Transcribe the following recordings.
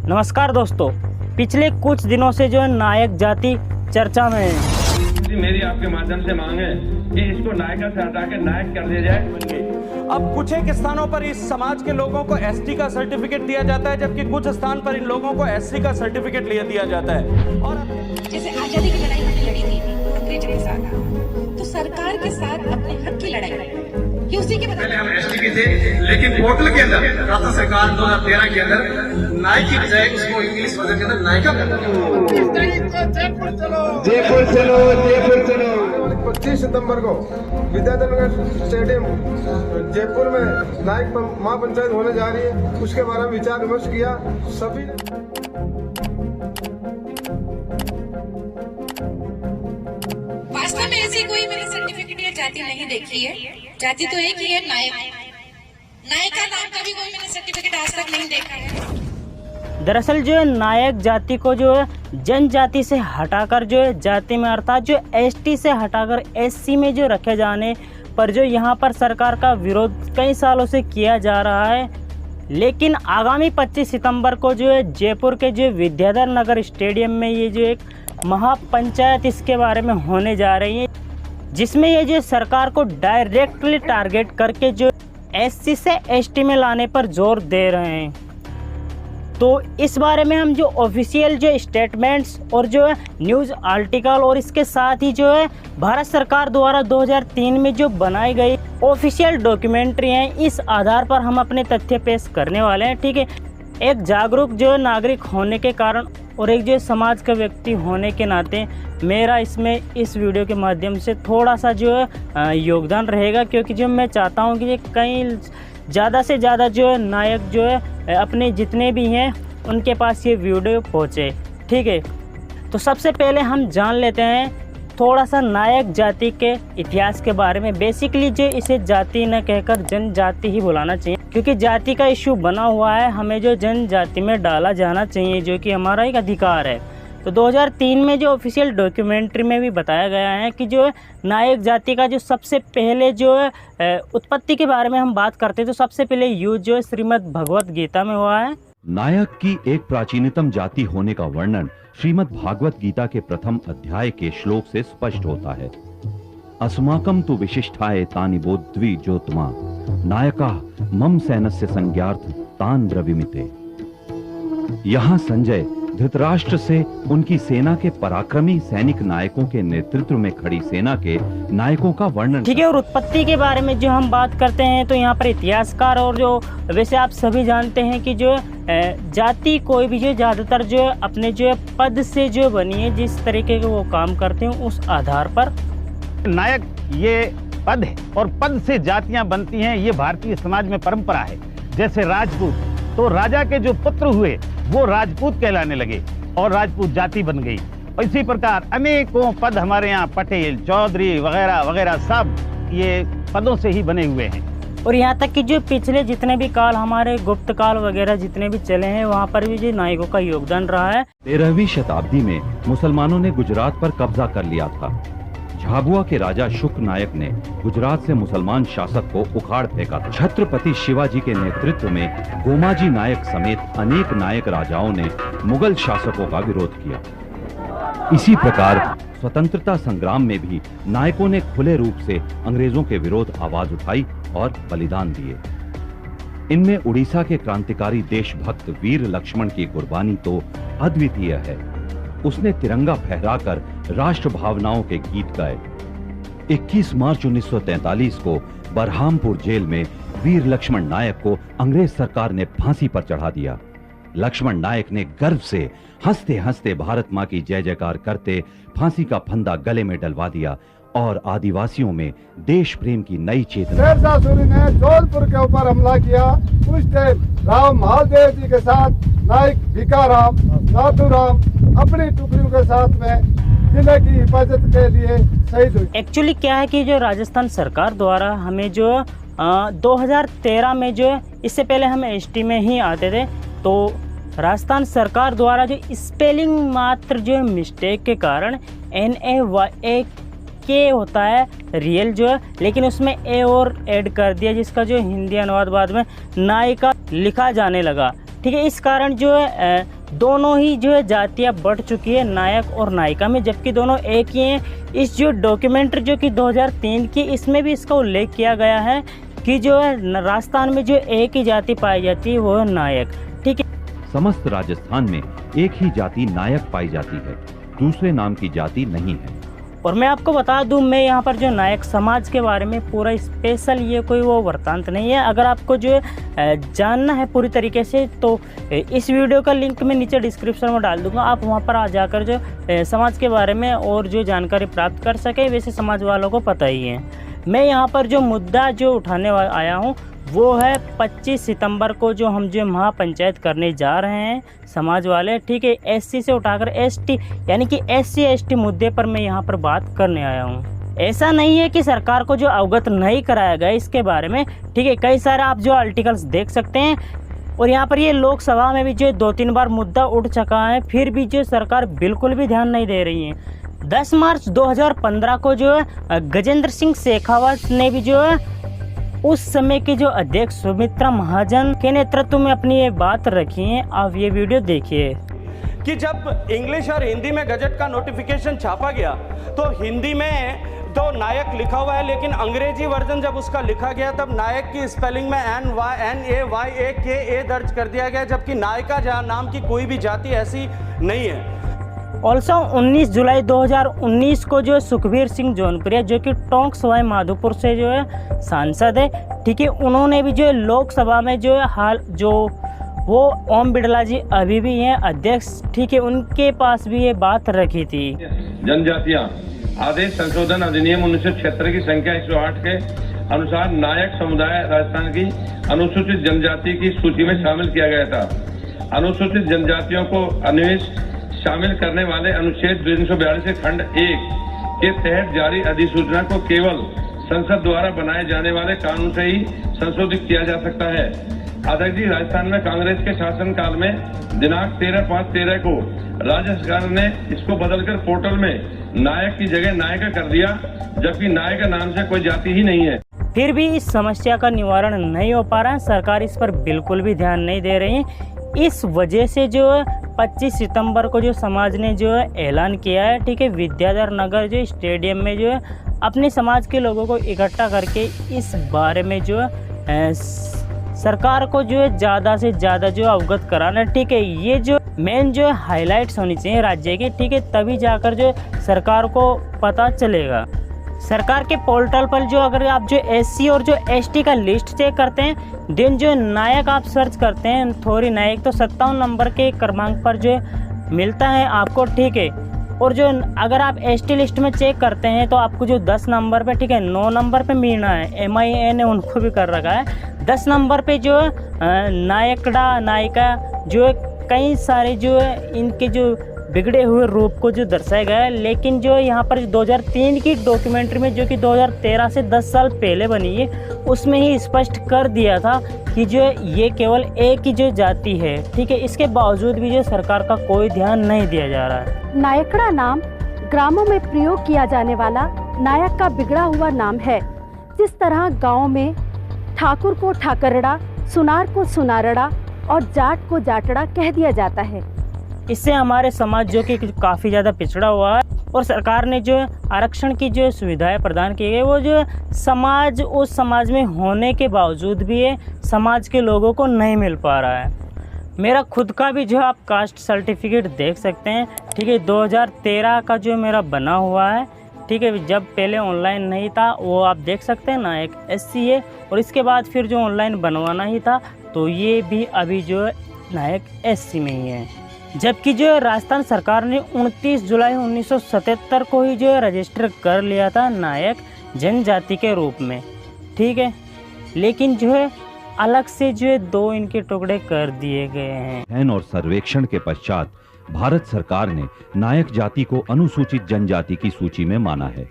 नमस्कार दोस्तों, पिछले कुछ दिनों से जो है नायक जाति चर्चा में है। मेरी आपके माध्यम से मांग है कि इसको नायका से हटा के नायक कर दिया जाए। अब कुछ एक स्थानों पर इस समाज के लोगों को एसटी का सर्टिफिकेट दिया जाता है, जबकि कुछ स्थान पर इन लोगों को एससी का सर्टिफिकेट दिया जाता है। और जैसे आजादी की लड़ाई हमने लड़ी थी अंग्रेजों के साथ, तो सरकार के साथ अपने हक की लड़ाई ये उसी के पहले हम एसटी के थे, लेकिन पोर्टल के अंदर शासन सरकार 2013 के अंदर नायक की बजाय उसको इंग्लिश वर्जन के अंदर नायका कर दिया। जयपुर चलो 25 सितंबर को विद्याधर स्टेडियम जयपुर में नायक महापंचायत होने जा रही है। उसके बारे में विचार विमर्श किया सभी ने। वास्तव में ऐसी कोई मैंने सर्टिफिकेट या जाति नहीं देखी है। जाति तो एक ही है, नायक। नायका नाम का भी कोई मैंने सर्टिफिकेट आज तक नहीं देखा है। दरअसल जो है नायक जाति को जो है जनजाति से हटाकर जो है जाति में अर्थात जो एसटी से हटाकर एससी में जो रखे जाने पर जो यहाँ पर सरकार का विरोध कई सालों से किया जा रहा है। लेकिन आगामी 25 सितंबर को जो है जयपुर के जो विद्याधर नगर स्टेडियम में ये जो एक महापंचायत इसके बारे में होने जा रही है, जिसमें ये जो सरकार को डायरेक्टली टारगेट करके जो एससी से एसटी में लाने पर जोर दे रहे हैं। तो इस बारे में हम जो ऑफिशियल जो स्टेटमेंट्स और जो है न्यूज़ आर्टिकल और इसके साथ ही जो है भारत सरकार द्वारा 2003 में जो बनाई गई ऑफिशियल डॉक्यूमेंट्री हैं, इस आधार पर हम अपने तथ्य पेश करने वाले हैं। ठीक है, एक जागरूक जो नागरिक होने के कारण और एक जो समाज का व्यक्ति होने के नाते मेरा इसमें इस वीडियो के माध्यम से थोड़ा सा जो है योगदान रहेगा, क्योंकि जो मैं चाहता हूँ कि कहीं ज़्यादा से ज़्यादा जो है नायक जो है अपने जितने भी हैं उनके पास ये वीडियो पहुँचे। ठीक है, तो सबसे पहले हम जान लेते हैं थोड़ा सा नायक जाति के इतिहास के बारे में। बेसिकली जो इसे जाति न कहकर जनजाति ही बुलाना चाहिए, क्योंकि जाति का इशू बना हुआ है, हमें जो जनजाति में डाला जाना चाहिए, जो कि हमारा एक अधिकार है। तो 2003 में जो ऑफिशियल डॉक्यूमेंट्री में भी बताया गया है कि जो नायक जाति का जो सबसे पहले जो उत्पत्ति के बारे में हम बात करते हैं तो सबसे पहले यूज जो श्रीमद् भगवत गीता में हुआ है। नायक की एक प्राचीनतम जाति होने का वर्णन श्रीमद् भागवत गीता के प्रथम अध्याय के श्लोक से स्पष्ट होता है। अस्माकं तु विशिष्टाय तानि बोद्वी ज्योतमा नायका मम सैनस्य संज्ञार्थ तान ब्रवीमिते। यहाँ संजय धृतराष्ट्र से उनकी सेना के पराक्रमी सैनिक नायकों के नेतृत्व में खड़ी सेना के नायकों का वर्णन। ठीक है, और उत्पत्ति के बारे में जो हम बात करते हैं तो यहाँ पर इतिहासकार और जो वैसे आप सभी जानते हैं कि जो जाति कोई भी जो ज़्यादातर जो अपने जो पद से जो बनी है, जिस तरीके के वो काम करते हैं उस आधार पर नायक ये पद है और पद से जातियां बनती हैं। ये भारतीय समाज में परंपरा है। जैसे राजपूत, तो राजा के जो पुत्र हुए वो राजपूत कहलाने लगे और राजपूत जाति बन गई। इसी प्रकार अनेकों पद हमारे यहाँ पटेल, चौधरी वगैरह वगैरह सब ये पदों से ही बने हुए हैं। और यहाँ तक कि जो पिछले जितने भी काल हमारे गुप्त काल वगैरह जितने भी चले हैं वहाँ पर भी जो नायकों का योगदान रहा है। 13वीं शताब्दी में मुसलमानों ने गुजरात पर कब्जा कर लिया था। झाबुआ के राजा शुक नायक ने गुजरात से मुसलमान शासक को उखाड़ फेंका था। छत्रपति शिवाजी के नेतृत्व में गोमाजी नायक समेत अनेक नायक राजाओं ने मुगल शासकों का विरोध किया। इसी प्रकार स्वतंत्रता संग्राम में भी नायकों ने खुले रूप से अंग्रेजों के विरोध आवाज उठाई और बलिदान दिए। इनमें उड़ीसा के क्रांतिकारी देशभक्त वीर लक्ष्मण की कुर्बानी तो अद्वितीय है। उसने तिरंगा फहराकर राष्ट्र भावनाओं के गीत गाए। 21 मार्च 1943 को बरहामपुर जेल में वीर लक्ष्मण नायक को अंग्रेज सरकार ने फांसी पर चढ़ा दिया। लक्ष्मण नायक ने गर्व से हंसते हंसते भारत मां की जय जयकार करते फांसी का फंदा गले में डलवा दिया और आदिवासियों में देश प्रेम की नई चेतना। शेरशाह सूरी ने जौनपुर के ऊपर हमला किया। उस टाइम राम महादेव जी के साथ नायक भिकाराम, नाथूराम अपनी टुकड़ियों के साथ में जिले की हिफाजत के लिए शहीद हुए। एक्चुअली क्या है कि जो राजस्थान सरकार द्वारा हमें जो 2013 में जो इससे पहले हम एसटी में ही आते थे, तो राजस्थान सरकार द्वारा जो स्पेलिंग मात्र जो मिस्टेक के कारण NAYA के होता है रियल जो है, लेकिन उसमें ए और ऐड कर दिया, जिसका जो हिंदी अनुवाद बाद में नायिका लिखा जाने लगा। ठीक है, इस कारण जो है दोनों ही जो है जातियाँ बढ़ चुकी है नायक और नायिका में, जबकि दोनों एक ही हैं। इस जो डॉक्यूमेंट्री जो कि 2003 की, इसमें भी इसका उल्लेख किया गया है कि जो है राजस्थान में जो एक ही जाति पाई जाती है वो है नायक। ठीक है, समस्त राजस्थान में एक ही जाति नायक पाई जाती है, दूसरे नाम की जाति नहीं है। और मैं आपको बता दूं, मैं यहाँ पर जो नायक समाज के बारे में पूरा स्पेशल ये कोई वो वृत्तांत नहीं है। अगर आपको जो जानना है पूरी तरीके से तो इस वीडियो का लिंक मैं नीचे डिस्क्रिप्शन में डाल दूंगा, आप वहाँ पर आ जाकर जो समाज के बारे में और जो जानकारी प्राप्त कर सके। वैसे समाज वालों को पता ही है। मैं यहाँ पर जो मुद्दा जो उठाने आया हूँ वो है 25 सितंबर को जो हम जो महापंचायत करने जा रहे हैं समाज वाले। ठीक है, एससी से उठाकर एसटी यानी कि एससी एसटी मुद्दे पर मैं यहाँ पर बात करने आया हूँ। ऐसा नहीं है कि सरकार को जो अवगत नहीं कराया गया इसके बारे में। ठीक है, कई सारे आप जो आर्टिकल्स देख सकते हैं और यहाँ पर ये लोकसभा में भी जो 2-3 बार मुद्दा उठ चुका है, फिर भी जो सरकार बिल्कुल भी ध्यान नहीं दे रही है। 10 मार्च 2015 को जो है गजेंद्र सिंह शेखावत ने भी जो है उस समय के जो अध्यक्ष सुमित्रा महाजन के नेतृत्व में अपनी ये बात रखी है। आप ये वीडियो देखिए कि जब इंग्लिश और हिंदी में गजट का नोटिफिकेशन छापा गया तो हिंदी में तो नायक लिखा हुआ है, लेकिन अंग्रेजी वर्जन जब उसका लिखा गया तब नायक की स्पेलिंग में NAYK दर्ज कर दिया गया, जबकि नायिका जहाँ नाम की कोई भी जाति ऐसी नहीं है। ऑल्सो 19 जुलाई 2019 को जो सुखबीर सिंह जौनपुरिया जो कि टोंक सवाई माधोपुर से जो है सांसद है, ठीक है, उन्होंने भी जो है लोकसभा में जो है हाल जो वो ओम बिड़ला जी अभी भी हैं अध्यक्ष, ठीक है, उनके पास भी ये बात रखी थी। जनजातियां आदेश संशोधन अधिनियम 1976 की संख्या 108 के अनुसार नायक समुदाय राजस्थान की अनुसूचित जनजाति की सूची में शामिल किया गया था। अनुसूचित जनजातियों को अन्वेष शामिल करने वाले अनुच्छेद 342 से खंड 1 के तहत जारी अधिसूचना को केवल संसद द्वारा बनाए जाने वाले कानून से ही संशोधित किया जा सकता है। अध्यक्ष जी, राजस्थान में कांग्रेस के शासन काल में दिनांक 13/5/13 को राज्य सरकार ने इसको बदलकर पोर्टल में नायक की जगह नायिका कर दिया, जबकि नायिका नाम से कोई जाति ही नहीं है। फिर भी इस समस्या का निवारण नहीं हो पा रहा है, सरकार इस पर बिल्कुल भी ध्यान नहीं दे रही है। इस वजह से जो 25 सितंबर को जो समाज ने जो है ऐलान किया है, ठीक है, विद्याधर नगर जो स्टेडियम में जो है अपने समाज के लोगों को इकट्ठा करके इस बारे में जो है सरकार को जो है ज़्यादा से ज़्यादा जो अवगत कराना, ठीक है, ये जो मेन जो है हाईलाइट्स होनी चाहिए राज्य की, ठीक है, तभी जाकर जो सरकार को पता चलेगा। सरकार के पोर्टल पर जो अगर आप जो एससी और जो एसटी का लिस्ट चेक करते हैं, देन जो नायक आप सर्च करते हैं थोड़ी नायक, तो 57 नंबर के क्रमांक पर जो मिलता है आपको, ठीक है। और जो अगर आप एसटी लिस्ट में चेक करते हैं तो आपको जो 10 नंबर पे, ठीक है, 9 नंबर पे मिलना है। MIA ने उनको भी कर रखा है। 10 नंबर पे जो नायकड़ा नायिका जो है कई सारे जो है इनके जो बिगड़े हुए रूप को जो दर्शाया गया है, लेकिन जो यहाँ पर 2003 की डॉक्यूमेंट्री में जो कि 2013 से 10 साल पहले बनी है, उसमें ही स्पष्ट कर दिया था कि जो ये केवल एक ही जो जाति है, ठीक है। इसके बावजूद भी जो सरकार का कोई ध्यान नहीं दिया जा रहा है। नायकड़ा नाम ग्रामों में प्रयोग किया जाने वाला नायक का बिगड़ा हुआ नाम है। जिस तरह गाँव में ठाकुर को ठाकरड़ा, सुनार को सुनारड़ा और जाट को जाटड़ा कह दिया जाता है। इससे हमारे समाज जो कि काफ़ी ज़्यादा पिछड़ा हुआ है और सरकार ने जो आरक्षण की जो सुविधाएं प्रदान की गई, वो जो समाज उस समाज में होने के बावजूद भी है समाज के लोगों को नहीं मिल पा रहा है। मेरा खुद का भी जो आप कास्ट सर्टिफिकेट देख सकते हैं, ठीक है, 2013 का जो मेरा बना हुआ है, ठीक है, जब पहले ऑनलाइन नहीं था, वो आप देख सकते हैं ना, एक SC है, और इसके बाद फिर जो ऑनलाइन बनवाना ही था तो ये भी अभी जो नायक SC में ही है। जबकि जो राजस्थान सरकार ने 29 जुलाई 1977 को ही जो रजिस्टर कर लिया था नायक जनजाति के रूप में, ठीक है, लेकिन जो है अलग से जो है 2 इनके टुकड़े कर दिए गए हैं। अध्ययन और सर्वेक्षण के पश्चात भारत सरकार ने नायक जाति को अनुसूचित जनजाति की सूची में माना है।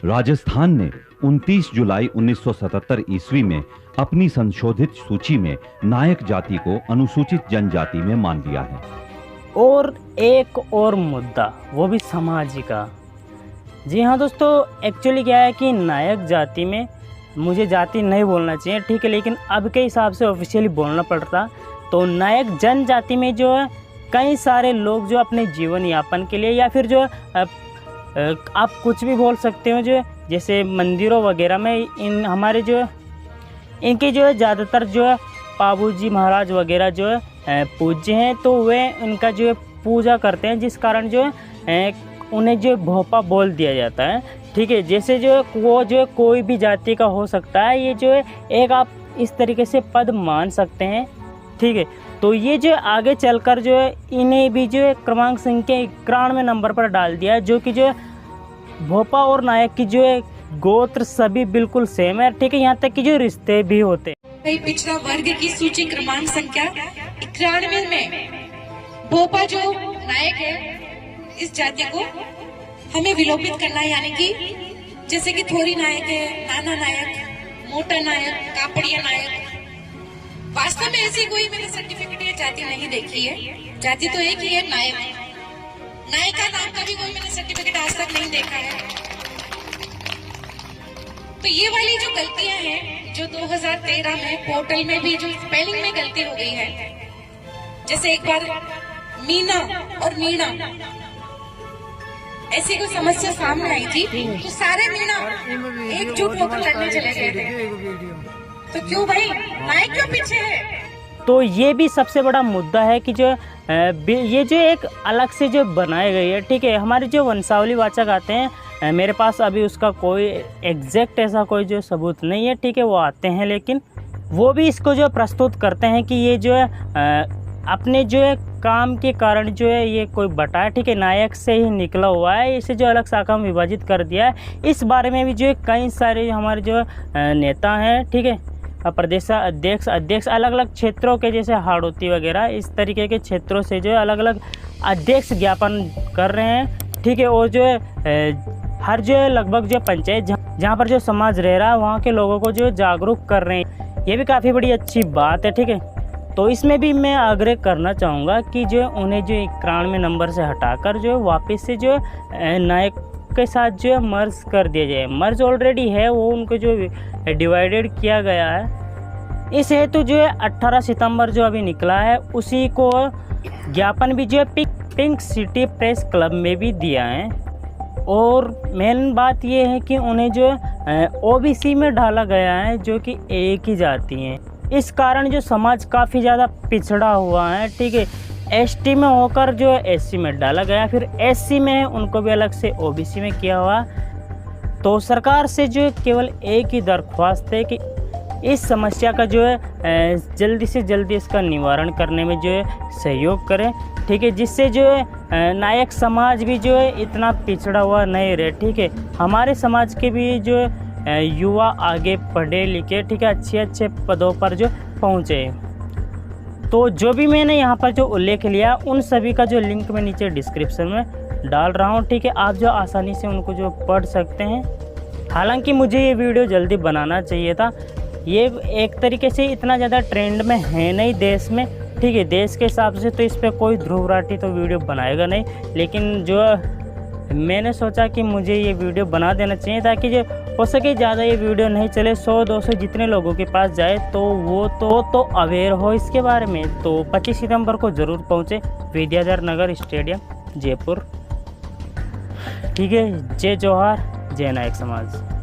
राजस्थान ने 29 जुलाई 1977 ईस्वी में अपनी संशोधित सूची में नायक जाति को अनुसूचित जनजाति में मान लिया है। और एक और मुद्दा, वो भी समाजी का। जी हाँ दोस्तों, एक्चुअली क्या है कि नायक जाति में मुझे जाति नहीं बोलना चाहिए, ठीक है, लेकिन अब के हिसाब से ऑफिशियली बोलना पड़ता तो नायक जनजाति में जो है कई सारे लोग जो अपने जीवन यापन के लिए या फिर जो आप कुछ भी बोल सकते हो, जो जैसे मंदिरों वगैरह में इन हमारे जो इनके जो है ज़्यादातर जो है पाबूजी महाराज वगैरह जो है पूज्य हैं, तो वे उनका जो है पूजा करते हैं, जिस कारण जो है उन्हें जो भोपा बोल दिया जाता है। ठीक है, जैसे जो है वो जो है कोई भी जाति का हो सकता है, ये जो है एक आप इस तरीके से पद मान सकते हैं। ठीक है, तो ये जो आगे चलकर जो है इन्हें भी जो है क्रमांक संख्या 91 नंबर पर डाल दिया है, जो कि जो है भोपा और नायक की जो है गोत्र सभी बिल्कुल सेम है। ठीक है, यहाँ तक कि जो रिश्ते भी होते हैं। पिछड़ा वर्ग की सूची क्रमांक संख्या 91 में भोपा जो नायक है, इस जाति को हमें विलोपित करना है, यानी कि जैसे कि थोरी नायक है, नाना नायक, मोटा नायक, कापड़िया नायक। वास्तव में ऐसी कोई मैंने सर्टिफिकेट या जाति नहीं देखी है। जाति तो एक ही है, नायक। नायक का नाम का भी कोई मैंने सर्टिफिकेट आज तक नहीं देखा है। तो ये वाली जो गलतियां हैं, जो 2013 में पोर्टल में भी जो स्पेलिंग में गलती हो गई है, जैसे एक बार मीना और मीणा ऐसी कोई समस्या सामने आई थी, तो सारे मीणा एकजुट होकर लड़ने चले गए थे। तो क्यों भाई, नायक क्यों पीछे है? तो ये भी सबसे बड़ा मुद्दा है कि जो ये जो एक अलग से जो बनाई गई है। ठीक है, हमारे जो वंशावली वाचक आते हैं, मेरे पास अभी उसका कोई एग्जैक्ट ऐसा कोई जो सबूत नहीं है। ठीक है, वो आते हैं, लेकिन वो भी इसको जो प्रस्तुत करते हैं कि ये जो है अपने जो है काम के कारण जो है ये कोई बटा है। ठीक है, नायक से ही निकला हुआ है, इसे जो अलग शाखा में विभाजित कर दिया है। इस बारे में भी जो है कई सारे हमारे जो नेता हैं, ठीक है, प्रदेश अध्यक्ष अलग अलग क्षेत्रों के, जैसे हाड़ौती वगैरह इस तरीके के क्षेत्रों से जो है अलग अलग अध्यक्ष ज्ञापन कर रहे हैं। ठीक है, और जो है हर जो है लगभग जो पंचायत जहाँ पर जो समाज रह रहा है वहाँ के लोगों को जो जागरूक कर रहे हैं। ये भी काफ़ी बड़ी अच्छी बात है। ठीक है, तो इसमें भी मैं आग्रह करना चाहूँगा कि जो उन्हें जो 91 नंबर से हटाकर जो वापस से जो नायक के साथ जो है मर्ज कर दिया जाए। मर्ज ऑलरेडी है, वो उनको जो डिवाइडेड किया गया है। इस हेतु जो है 18 सितंबर जो अभी निकला है, उसी को ज्ञापन भी जो है पिंक सिटी प्रेस क्लब में भी दिया है। और मेन बात ये है कि उन्हें जो ओबीसी में डाला गया है, जो कि एक ही जाति हैं। इस कारण जो समाज काफ़ी ज़्यादा पिछड़ा हुआ है। ठीक है, एसटी में होकर जो एससी में डाला गया, फिर एससी में उनको भी अलग से ओबीसी में किया हुआ। तो सरकार से जो केवल एक ही दरख्वास्त है कि इस समस्या का जो है जल्दी से जल्दी इसका निवारण करने में जो है सहयोग करें। ठीक है, जिससे जो है नायक समाज भी जो है इतना पिछड़ा हुआ नहीं रहे। ठीक है, हमारे समाज के भी जो है युवा आगे पढ़े लिखे, ठीक है, अच्छे अच्छे पदों पर जो पहुँचे। तो जो भी मैंने यहाँ पर जो उल्लेख लिया, उन सभी का जो लिंक मैं नीचे डिस्क्रिप्शन में डाल रहा हूँ। ठीक है, आप जो आसानी से उनको जो पढ़ सकते हैं। हालांकि मुझे ये वीडियो जल्दी बनाना चाहिए था, ये एक तरीके से इतना ज़्यादा ट्रेंड में है नहीं देश में। ठीक है, देश के हिसाब से तो इस पर कोई ध्रुव राठी तो वीडियो बनाएगा नहीं, लेकिन जो मैंने सोचा कि मुझे ये वीडियो बना देना चाहिए ताकि जो हो सके ज़्यादा ये वीडियो नहीं चले, 100-200 जितने लोगों के पास जाए तो वो तो अवेयर हो इसके बारे में। तो 25 सितंबर को ज़रूर पहुँचे विद्याधर नगर स्टेडियम जयपुर। ठीक है, जय जौहर, जय नायक समाज।